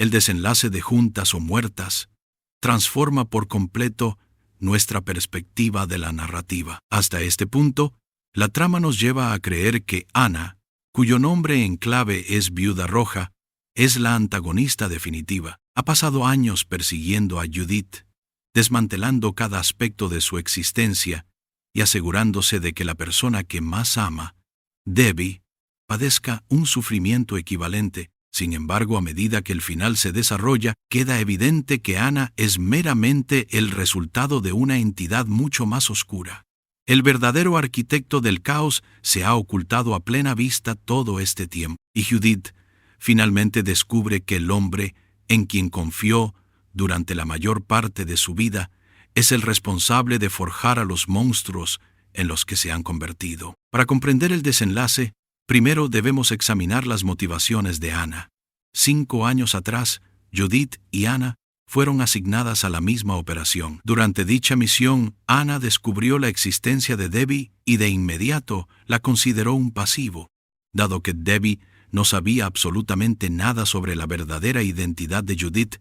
el desenlace de Juntas o Muertas transforma por completo nuestra perspectiva de la narrativa. Hasta este punto, la trama nos lleva a creer que Ana, cuyo nombre en clave es Viuda Roja, es la antagonista definitiva. Ha pasado años persiguiendo a Judith, desmantelando cada aspecto de su existencia y asegurándose de que la persona que más ama, Debbie, padezca un sufrimiento equivalente. Sin embargo, a medida que el final se desarrolla, queda evidente que Ana es meramente el resultado de una entidad mucho más oscura. El verdadero arquitecto del caos se ha ocultado a plena vista todo este tiempo, y Judith finalmente descubre que el hombre en quien confió durante la mayor parte de su vida es el responsable de forjar a los monstruos en los que se han convertido. Para comprender el desenlace, primero debemos examinar las motivaciones de Ana. 5 años atrás, Judith y Ana fueron asignadas a la misma operación. Durante dicha misión, Ana descubrió la existencia de Debbie y de inmediato la consideró un pasivo. Dado que Debbie no sabía absolutamente nada sobre la verdadera identidad de Judith,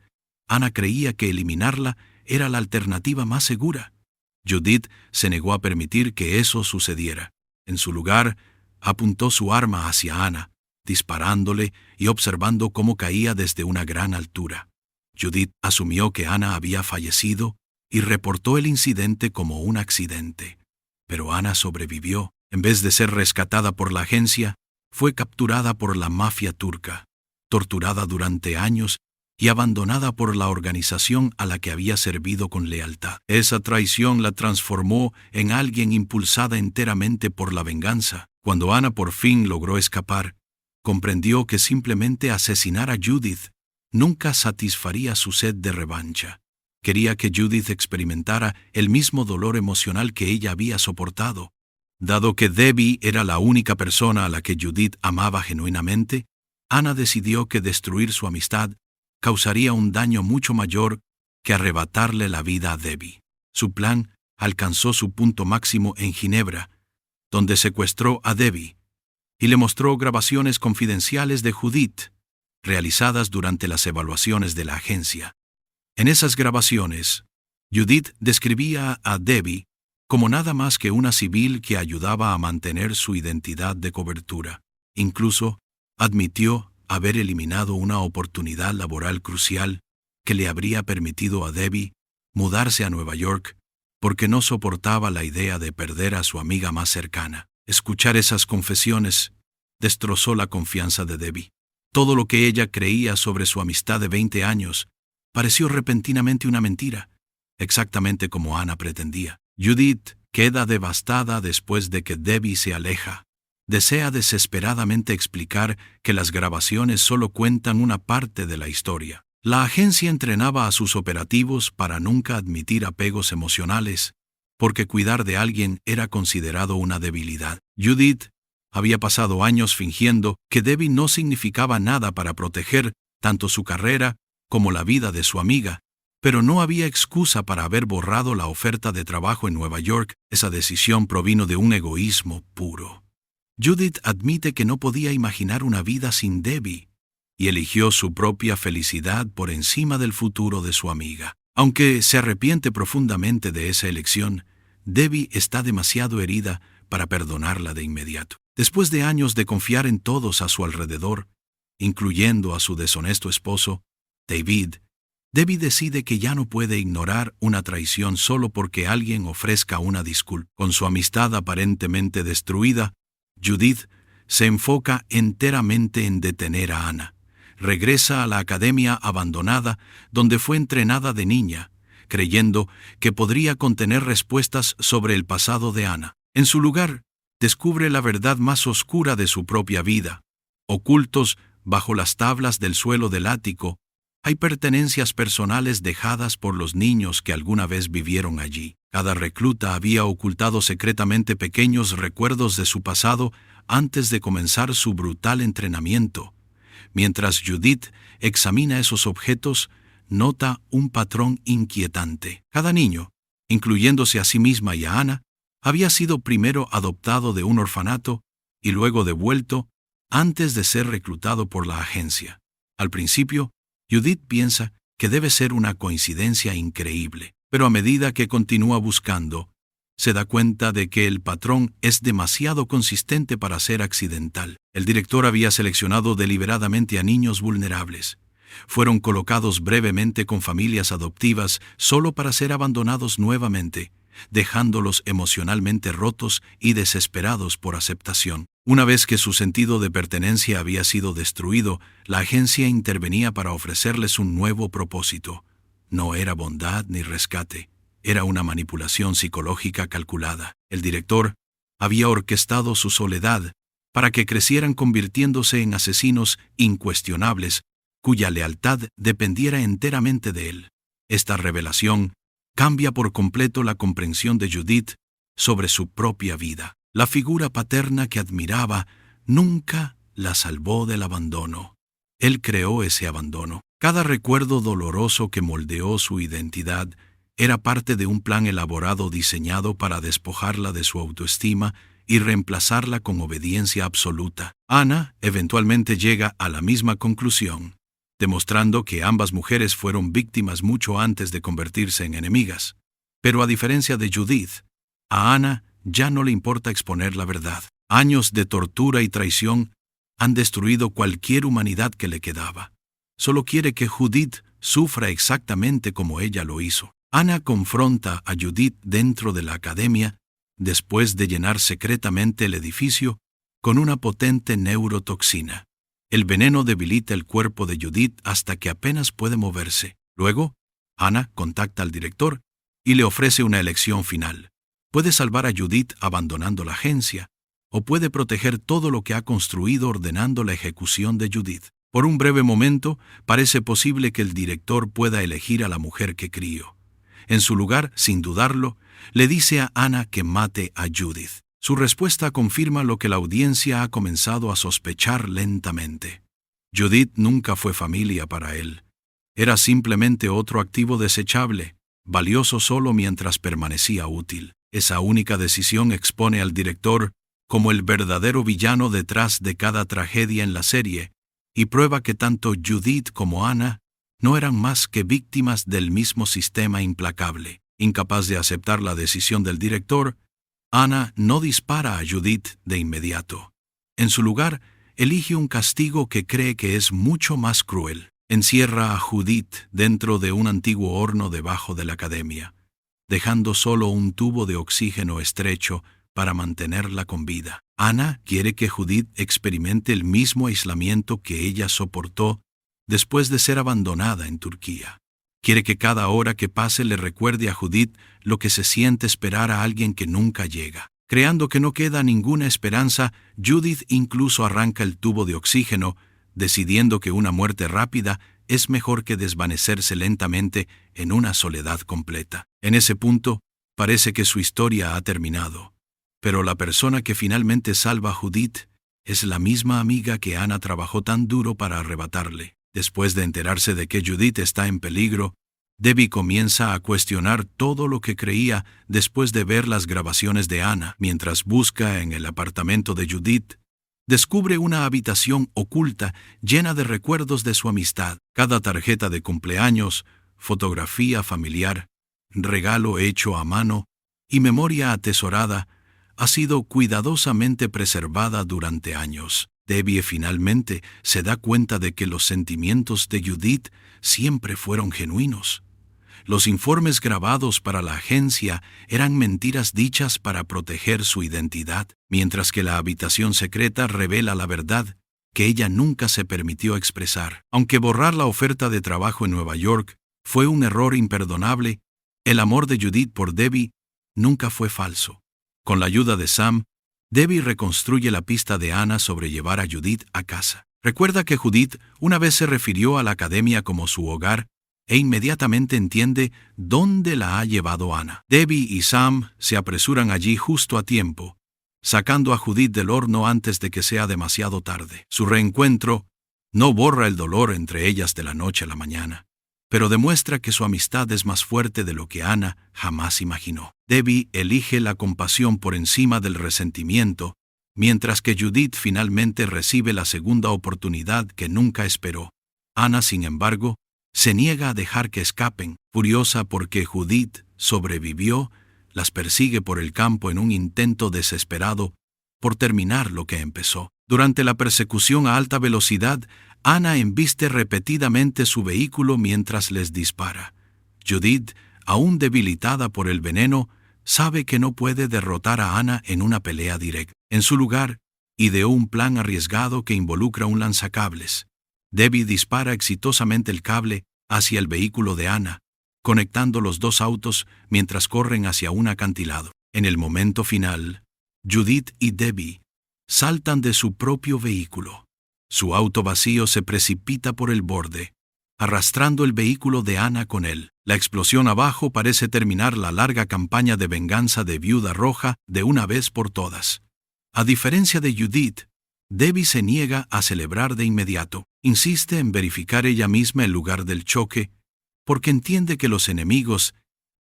Ana creía que eliminarla era la alternativa más segura. Judith se negó a permitir que eso sucediera. En su lugar, apuntó su arma hacia Ana, disparándole y observando cómo caía desde una gran altura. Judith asumió que Ana había fallecido y reportó el incidente como un accidente. Pero Ana sobrevivió. En vez de ser rescatada por la agencia, fue capturada por la mafia turca, torturada durante años y abandonada por la organización a la que había servido con lealtad. Esa traición la transformó en alguien impulsada enteramente por la venganza. Cuando Ana por fin logró escapar, comprendió que simplemente asesinar a Judith nunca satisfaría su sed de revancha. Quería que Judith experimentara el mismo dolor emocional que ella había soportado. Dado que Debbie era la única persona a la que Judith amaba genuinamente, Ana decidió que destruir su amistad causaría un daño mucho mayor que arrebatarle la vida a Debbie. Su plan alcanzó su punto máximo en Ginebra, donde secuestró a Debbie y le mostró grabaciones confidenciales de Judith, realizadas durante las evaluaciones de la agencia. En esas grabaciones, Judith describía a Debbie como nada más que una civil que ayudaba a mantener su identidad de cobertura. Incluso admitió haber eliminado una oportunidad laboral crucial que le habría permitido a Debbie mudarse a Nueva York porque no soportaba la idea de perder a su amiga más cercana. Escuchar esas confesiones destrozó la confianza de Debbie. Todo lo que ella creía sobre su amistad de 20 años pareció repentinamente una mentira, exactamente como Ana pretendía. Judith queda devastada después de que Debbie se aleja. Desea desesperadamente explicar que las grabaciones solo cuentan una parte de la historia. La agencia entrenaba a sus operativos para nunca admitir apegos emocionales, porque cuidar de alguien era considerado una debilidad. Judith había pasado años fingiendo que Debbie no significaba nada para proteger tanto su carrera como la vida de su amiga, pero no había excusa para haber borrado la oferta de trabajo en Nueva York. Esa decisión provino de un egoísmo puro. Judith admite que no podía imaginar una vida sin Debbie y eligió su propia felicidad por encima del futuro de su amiga. Aunque se arrepiente profundamente de esa elección, Debbie está demasiado herida para perdonarla de inmediato. Después de años de confiar en todos a su alrededor, incluyendo a su deshonesto esposo, David, Debbie decide que ya no puede ignorar una traición solo porque alguien ofrezca una disculpa. Con su amistad aparentemente destruida, Judith se enfoca enteramente en detener a Ana. Regresa a la academia abandonada donde fue entrenada de niña, creyendo que podría contener respuestas sobre el pasado de Ana. En su lugar, descubre la verdad más oscura de su propia vida. Ocultos bajo las tablas del suelo del ático, hay pertenencias personales dejadas por los niños que alguna vez vivieron allí. Cada recluta había ocultado secretamente pequeños recuerdos de su pasado antes de comenzar su brutal entrenamiento. Mientras Judith examina esos objetos, nota un patrón inquietante. Cada niño, incluyéndose a sí misma y a Ana, había sido primero adoptado de un orfanato y luego devuelto antes de ser reclutado por la agencia. Al principio, Judith piensa que debe ser una coincidencia increíble, pero a medida que continúa buscando, se da cuenta de que el patrón es demasiado consistente para ser accidental. El director había seleccionado deliberadamente a niños vulnerables. Fueron colocados brevemente con familias adoptivas solo para ser abandonados nuevamente, dejándolos emocionalmente rotos y desesperados por aceptación. Una vez que su sentido de pertenencia había sido destruido, la agencia intervenía para ofrecerles un nuevo propósito. No era bondad ni rescate. Era una manipulación psicológica calculada. El director había orquestado su soledad para que crecieran convirtiéndose en asesinos incuestionables cuya lealtad dependiera enteramente de él. Esta revelación cambia por completo la comprensión de Judith sobre su propia vida. La figura paterna que admiraba nunca la salvó del abandono. Él creó ese abandono. Cada recuerdo doloroso que moldeó su identidad era parte de un plan elaborado diseñado para despojarla de su autoestima y reemplazarla con obediencia absoluta. Ana eventualmente llega a la misma conclusión, demostrando que ambas mujeres fueron víctimas mucho antes de convertirse en enemigas. Pero a diferencia de Judith, a Ana ya no le importa exponer la verdad. Años de tortura y traición han destruido cualquier humanidad que le quedaba. Solo quiere que Judith sufra exactamente como ella lo hizo. Ana confronta a Judith dentro de la academia después de llenar secretamente el edificio con una potente neurotoxina. El veneno debilita el cuerpo de Judith hasta que apenas puede moverse. Luego, Ana contacta al director y le ofrece una elección final. Puede salvar a Judith abandonando la agencia, o puede proteger todo lo que ha construido ordenando la ejecución de Judith. Por un breve momento, parece posible que el director pueda elegir a la mujer que crió. En su lugar, sin dudarlo, le dice a Ana que mate a Judith. Su respuesta confirma lo que la audiencia ha comenzado a sospechar lentamente. Judith nunca fue familia para él. Era simplemente otro activo desechable, valioso solo mientras permanecía útil. Esa única decisión expone al director como el verdadero villano detrás de cada tragedia en la serie y prueba que tanto Judith como Ana no eran más que víctimas del mismo sistema implacable. Incapaz de aceptar la decisión del director, Ana no dispara a Judith de inmediato. En su lugar, elige un castigo que cree que es mucho más cruel. Encierra a Judith dentro de un antiguo horno debajo de la academia, dejando solo un tubo de oxígeno estrecho para mantenerla con vida. Ana quiere que Judith experimente el mismo aislamiento que ella soportó después de ser abandonada en Turquía. Quiere que cada hora que pase le recuerde a Judith lo que se siente esperar a alguien que nunca llega. Creando que no queda ninguna esperanza, Judith incluso arranca el tubo de oxígeno, decidiendo que una muerte rápida es mejor que desvanecerse lentamente en una soledad completa. En ese punto, parece que su historia ha terminado. Pero la persona que finalmente salva a Judith es la misma amiga que Ana trabajó tan duro para arrebatarle. Después de enterarse de que Judith está en peligro, Debbie comienza a cuestionar todo lo que creía después de ver las grabaciones de Ana. Mientras busca en el apartamento de Judith, descubre una habitación oculta llena de recuerdos de su amistad. Cada tarjeta de cumpleaños, fotografía familiar, regalo hecho a mano y memoria atesorada ha sido cuidadosamente preservada durante años. Debbie finalmente se da cuenta de que los sentimientos de Judith siempre fueron genuinos. Los informes grabados para la agencia eran mentiras dichas para proteger su identidad, mientras que la habitación secreta revela la verdad que ella nunca se permitió expresar. Aunque borrar la oferta de trabajo en Nueva York fue un error imperdonable, el amor de Judith por Debbie nunca fue falso. Con la ayuda de Sam, Debbie reconstruye la pista de Ana sobre llevar a Judith a casa. Recuerda que Judith una vez se refirió a la academia como su hogar e inmediatamente entiende dónde la ha llevado Ana. Debbie y Sam se apresuran allí justo a tiempo, sacando a Judith del horno antes de que sea demasiado tarde. Su reencuentro no borra el dolor entre ellas de la noche a la mañana, pero demuestra que su amistad es más fuerte de lo que Ana jamás imaginó. Debbie elige la compasión por encima del resentimiento, mientras que Judith finalmente recibe la segunda oportunidad que nunca esperó. Ana, sin embargo, se niega a dejar que escapen. Furiosa porque Judith sobrevivió, las persigue por el campo en un intento desesperado por terminar lo que empezó. Durante la persecución a alta velocidad, Ana embiste repetidamente su vehículo mientras les dispara. Judith, aún debilitada por el veneno, sabe que no puede derrotar a Ana en una pelea directa. En su lugar, ideó un plan arriesgado que involucra un lanzacables. Debbie dispara exitosamente el cable hacia el vehículo de Ana, conectando los dos autos mientras corren hacia un acantilado. En el momento final, Judith y Debbie saltan de su propio vehículo. Su auto vacío se precipita por el borde, arrastrando el vehículo de Ana con él. La explosión abajo parece terminar la larga campaña de venganza de Viuda Roja de una vez por todas. A diferencia de Judith, Debbie se niega a celebrar de inmediato. Insiste en verificar ella misma el lugar del choque, porque entiende que los enemigos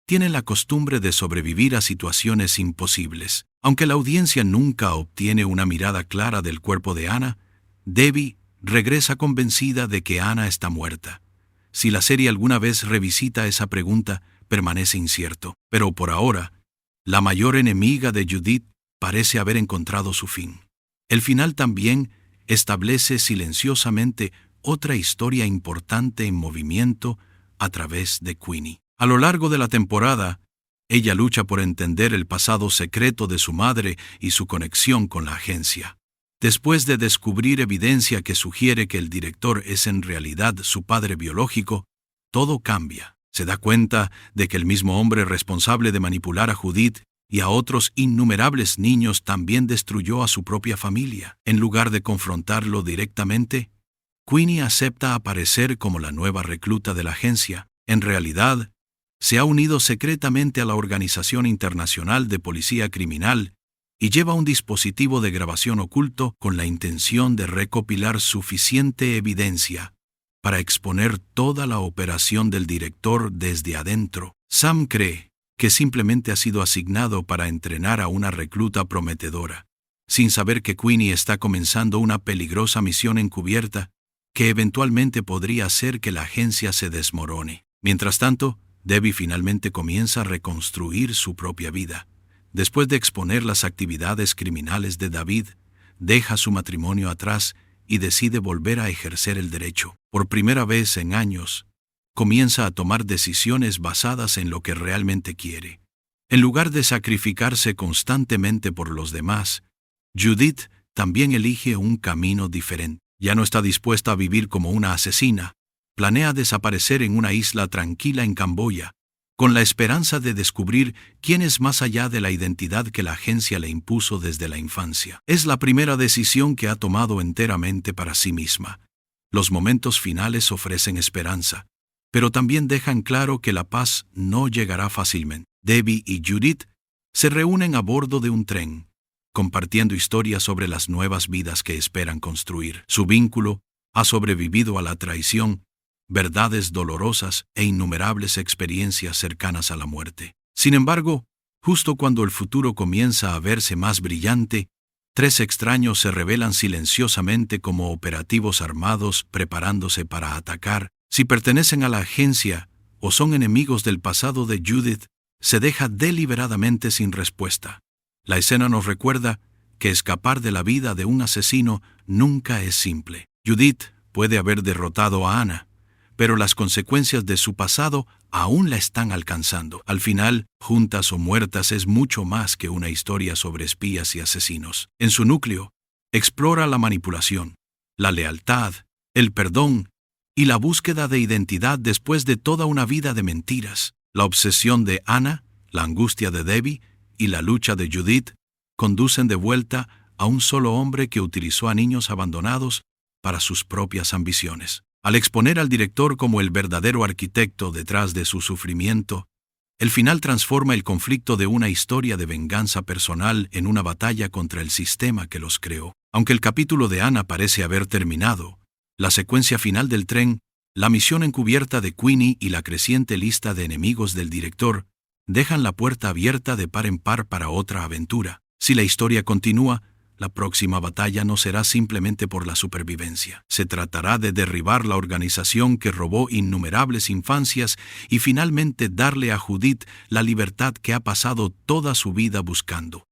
tienen la costumbre de sobrevivir a situaciones imposibles. Aunque la audiencia nunca obtiene una mirada clara del cuerpo de Ana, Debbie regresa convencida de que Ana está muerta. Si la serie alguna vez revisita esa pregunta, permanece incierto. Pero por ahora, la mayor enemiga de Judith parece haber encontrado su fin. El final también establece silenciosamente otra historia importante en movimiento a través de Queenie. A lo largo de la temporada, ella lucha por entender el pasado secreto de su madre y su conexión con la agencia. Después de descubrir evidencia que sugiere que el director es en realidad su padre biológico, todo cambia. Se da cuenta de que el mismo hombre responsable de manipular a Judith y a otros innumerables niños también destruyó a su propia familia. En lugar de confrontarlo directamente, Queenie acepta aparecer como la nueva recluta de la agencia. En realidad, se ha unido secretamente a la Organización Internacional de Policía Criminal y lleva un dispositivo de grabación oculto con la intención de recopilar suficiente evidencia para exponer toda la operación del director desde adentro. Sam cree que simplemente ha sido asignado para entrenar a una recluta prometedora, sin saber que Queenie está comenzando una peligrosa misión encubierta que eventualmente podría hacer que la agencia se desmorone. Mientras tanto, Debbie finalmente comienza a reconstruir su propia vida. Después de exponer las actividades criminales de David, deja su matrimonio atrás y decide volver a ejercer el derecho. Por primera vez en años, comienza a tomar decisiones basadas en lo que realmente quiere. En lugar de sacrificarse constantemente por los demás, Judith también elige un camino diferente. Ya no está dispuesta a vivir como una asesina. Planea desaparecer en una isla tranquila en Camboya, con la esperanza de descubrir quién es más allá de la identidad que la agencia le impuso desde la infancia. Es la primera decisión que ha tomado enteramente para sí misma. Los momentos finales ofrecen esperanza, pero también dejan claro que la paz no llegará fácilmente. Debbie y Judith se reúnen a bordo de un tren, compartiendo historias sobre las nuevas vidas que esperan construir. Su vínculo ha sobrevivido a la traición, verdades dolorosas e innumerables experiencias cercanas a la muerte. Sin embargo, justo cuando el futuro comienza a verse más brillante, tres extraños se revelan silenciosamente como operativos armados preparándose para atacar. Si pertenecen a la agencia o son enemigos del pasado de Judith, se deja deliberadamente sin respuesta. La escena nos recuerda que escapar de la vida de un asesino nunca es simple. Judith puede haber derrotado a Ana, pero las consecuencias de su pasado aún la están alcanzando. Al final, Juntas o Muertas es mucho más que una historia sobre espías y asesinos. En su núcleo, explora la manipulación, la lealtad, el perdón y la búsqueda de identidad después de toda una vida de mentiras. La obsesión de Ana, la angustia de Debbie y la lucha de Judith conducen de vuelta a un solo hombre que utilizó a niños abandonados para sus propias ambiciones. Al exponer al director como el verdadero arquitecto detrás de su sufrimiento, el final transforma el conflicto de una historia de venganza personal en una batalla contra el sistema que los creó. Aunque el capítulo de Ana parece haber terminado, la secuencia final del tren, la misión encubierta de Queenie y la creciente lista de enemigos del director dejan la puerta abierta de par en par para otra aventura. Si la historia continúa, La próxima batalla no será simplemente por la supervivencia. Se tratará de derribar la organización que robó innumerables infancias y finalmente darle a Judith la libertad que ha pasado toda su vida buscando.